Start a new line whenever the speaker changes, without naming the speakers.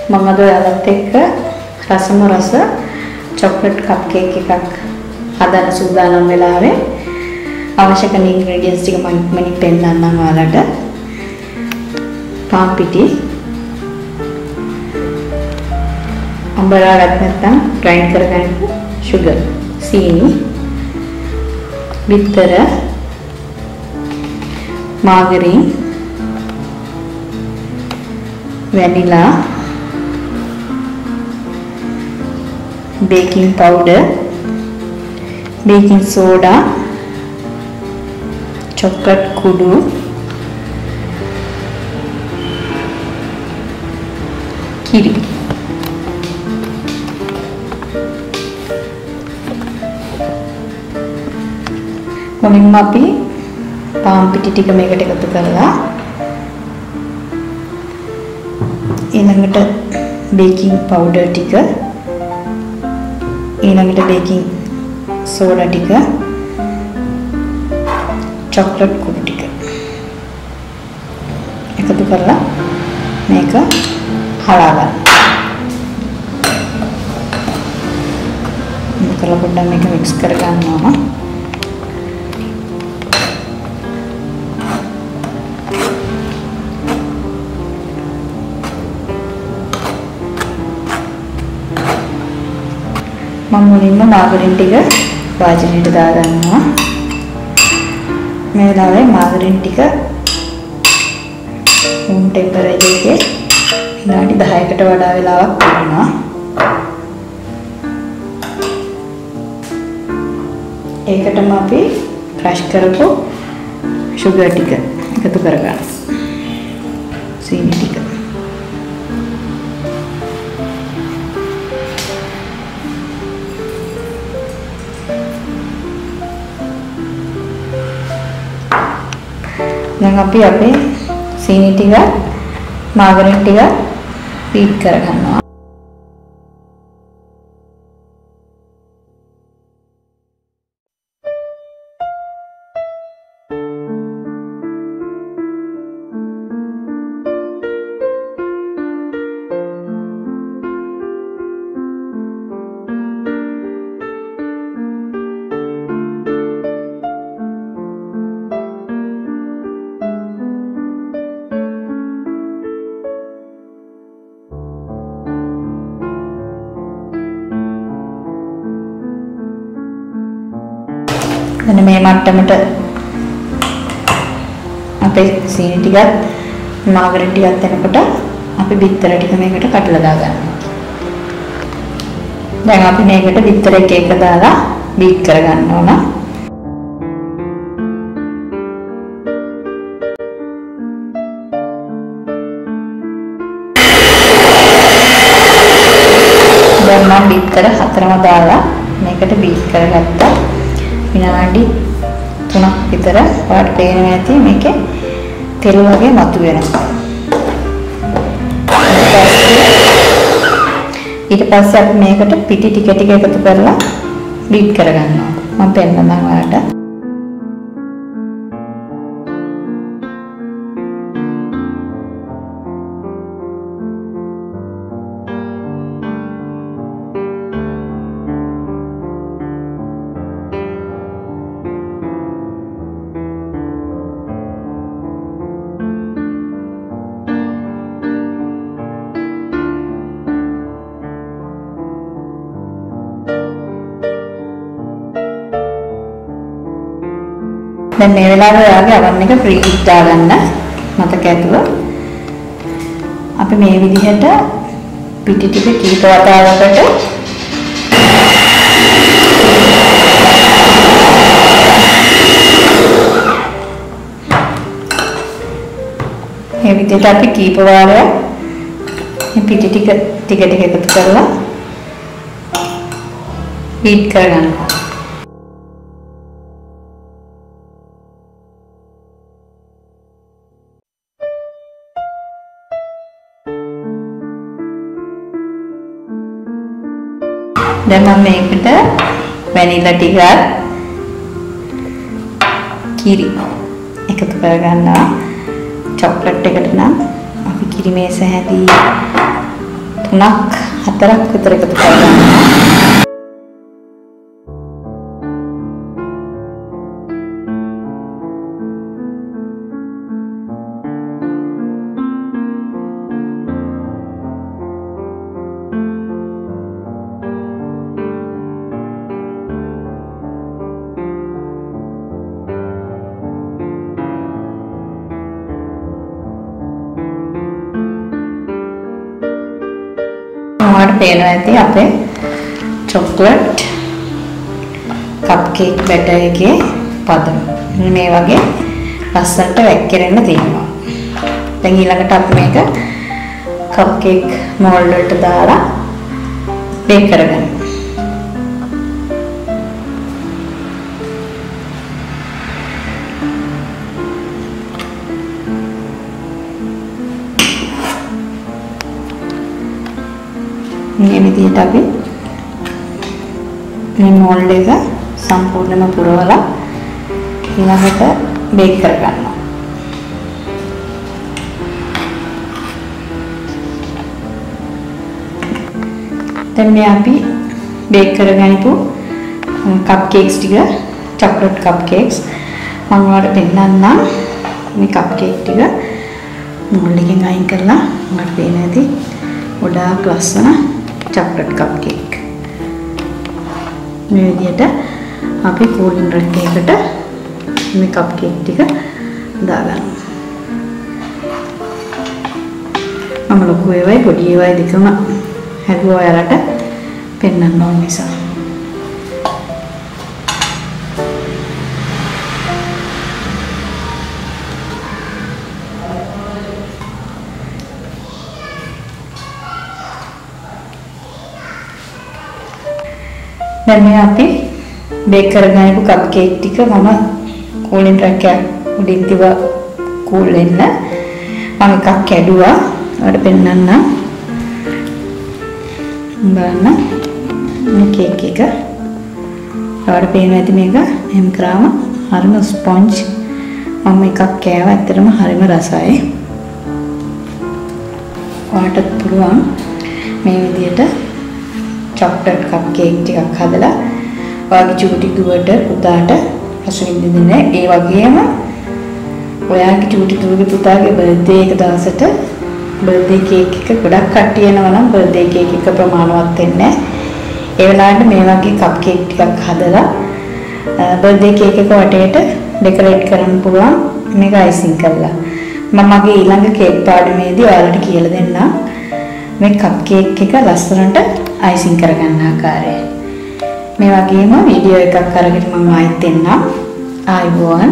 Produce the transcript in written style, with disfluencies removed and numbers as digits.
මම අද ඔයාලත් එක්ක රසම රස චොක්ලට් කප් කේක් එකක් හදන්න සූදානම් වෙලාවේ අවශ්‍ය කරන ඉන්ග්‍රීඩියන්ට්ස් ටික මම පෙන්නන්නම් ඔයාලට. පාන් පිටි අඹරා ගන්න නැත්නම් ග්‍රයින්ඩ් කරගන්න sugar සීනි බිත්තර මාගරින් vanilla baking powder baking soda chocolate kudu kiri මුලින්ම අපි පාන් පිටි ටික මේකට එකතු කරලා ඊළඟට baking powder ටික ඊළඟට baking soda ටික chocolate කුඩු ටික එකතු කරලා මේක හලා ගන්න. මේක පොඩ්ඩක් මේක mix කර ගන්නවා. මම මුලින්ම මාගරින් ටික වාජනේට දාගන්නවා. මේ වෙලාවේ මාගරින් ටික room temperature එකේ විනාඩි 10කට වඩා වෙලාවක් කරනවා. ඒකටම අපි crush කරපු sugar ටික එකතු කරගන්න. සීනි ටික දැන් අපි අපේ සීනි ටික මාගරින් ටික බීට් කරගන්නවා. මෙන්න මේ මට්ටමට අපේ සීනි ටිකත් මාගරින් ටිකත් එනකොට අපි බිත්තර ටික මේකට කඩලා දාගන්නවා. දැන් අපි මේකට බිත්තර එක එක දාලා බීට් කරගන්න ඕන. දැන් මම බිත්තර හතරම දාලා මේකට බීට් කරගත්තා. විනාඩි 3ක් විතර ඔයාලට පේනවා ඇති මේකේ තෙල් වගේ මතුවෙනවා. ඊට පස්සේ අපි මේකට පිටි ටික ටික එකතු කරලා බීට් කරගන්නවා. මම පෙන්නන්නම් ඔයාලට. දැන් මේ වෙලාවේ ඔයාගේ oven එක ප්‍රී හීට් දාගන්න මතක ඇතුව අපි මේ විදිහට පිටි ටික කීප වතාවකට මේ විදිහට අපි කීප වාරයක් මේ පිටි ටික එකතු කරලා බීට් කරගන්නවා. දැන් මම මේකට වැනිලා ටිකක් කිරි එකතු කරගන්නවා. චොක්ලට් එකට නම් අපි කිරි මේස හැදී 3ක් 4ක් විතර එකතු කරගන්නවා. ඔයාලට පේනවා ඇති අපේ චොක්ලට් කප් කේක් බැටර් එකේ පදම. මේ වගේ ලස්සනට වැක්කිරෙන්න තියෙනවා. දැන් ඊළඟට අපි මේක කප් කේක් මෝල්ඩ් වලට දාලා බේක් කරගන්නවා. මේ විදිහට අපි මේ මොල්ඩ් එක සම්පූර්ණයෙන්ම පුරවලා ඊළඟට බේක් කරගන්නවා. දැන් මේ අපි බේක් කරගනිපු කප් කේක්ස් ටික චොක්ලට් කප් කේක්ස් මම ඔයාලට පෙන්නන්නම්. මේ කප් කේක් ටික මොල්ඩ් එකෙන් අයින් කරලා මට පේන ඇති ගොඩාක් ලස්සන චොක්ලට් කප් කේක්. මේ විදිහට අපි කූලින් රැක් එකකට මේ කප් කේක් ටික දාගන්නවා. මම ලොකු ඒවායි පොඩි ඒවායි දෙකම හැදුවා ඔයාලට පෙන්වන්න ඕන නිසා. දැන් මේ අපි බේක් කරගන්නපු කප් කේක් ටික මම කූලින් රැක් එක උඩින් තිබ්බ කූල් වෙන්න මම එකක් කැඩුවා. ඔයාලට පෙන්නන්නම්. බලන්න මේ කේක් එක. ඔයාලට පේනවා ඇති මේක එහෙම කරාම හරිම ස්පොන්ජ්. මම එකක් කෑවා. ඇත්තටම හරිම රසයි. ඔයාලට පුළුවන් මේ විදිහට චොක්ලට් කප් කේක් ටිකක් හදලා ඔයාගේ චූටි දුවට පුතාට රසවින්ද දෙන්න. ඒ වගේම ඔයාගේ චූටි දුවගේ පුතාගේ බර්ත්ඩේ එක දවසට බර්ත්ඩේ කේක් එක ගොඩක් කට්ටිය එනවා නම් බර්ත්ඩේ කේක් එක ප්‍රමාණවත් වෙන්නේ නැහැ. ඒ වෙලාවට මේ වගේ කප් කේක් ටිකක් හදලා බර්ත්ඩේ කේක් එක වටේට ඩෙකොරේට් කරන්න පුළුවන් මේක අයිසිං කරලා. මම මගේ ඊළඟ කේක් පාඩමේදී ඔයාලට කියලා දෙන්නම් මේ කප් කේක් එක ලස්සනට අයිසිං කරගන්න ආකාරය. මේ වගේම වීඩියෝ එකක් අරගෙන මම ආයෙත් එන්නම්. ආයිබෝවන්.